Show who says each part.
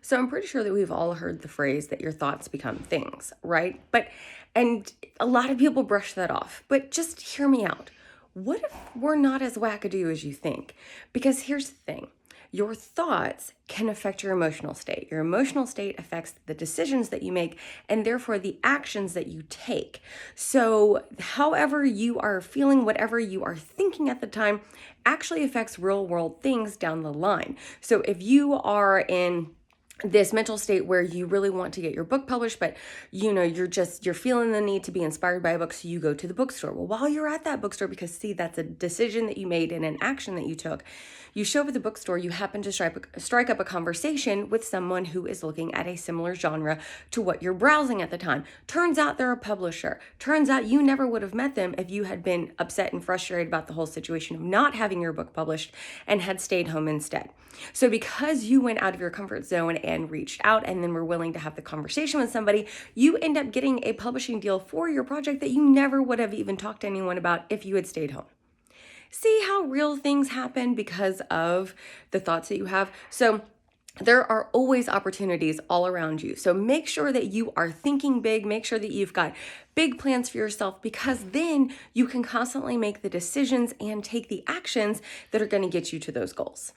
Speaker 1: So I'm pretty sure that we've all heard the phrase that your thoughts become things, right? And a lot of people brush that off. But just hear me out. What if we're not as wackadoo as you think? Because here's the thing. Your thoughts can affect your emotional state. Your emotional state affects the decisions that you make and therefore the actions that you take. So, however you are feeling, whatever you are thinking at the time, actually affects real world things down the line. So, if you are in this mental state where you really want to get your book published, but you're feeling the need to be inspired by a book, so you go to the bookstore. Well, while you're at that bookstore, because see, that's a decision that you made and an action that you took, you show up at the bookstore, you happen to strike up a conversation with someone who is looking at a similar genre to what you're browsing at the time. Turns out they're a publisher. Turns out you never would have met them if you had been upset and frustrated about the whole situation of not having your book published and had stayed home instead. So because you went out of your comfort zone and reached out and then were willing to have the conversation with somebody, you end up getting a publishing deal for your project that you never would have even talked to anyone about if you had stayed home. See how real things happen because of the thoughts that you have? So there are always opportunities all around you. So make sure that you are thinking big. Make sure that you've got big plans for yourself, because then you can constantly make the decisions and take the actions that are going to get you to those goals.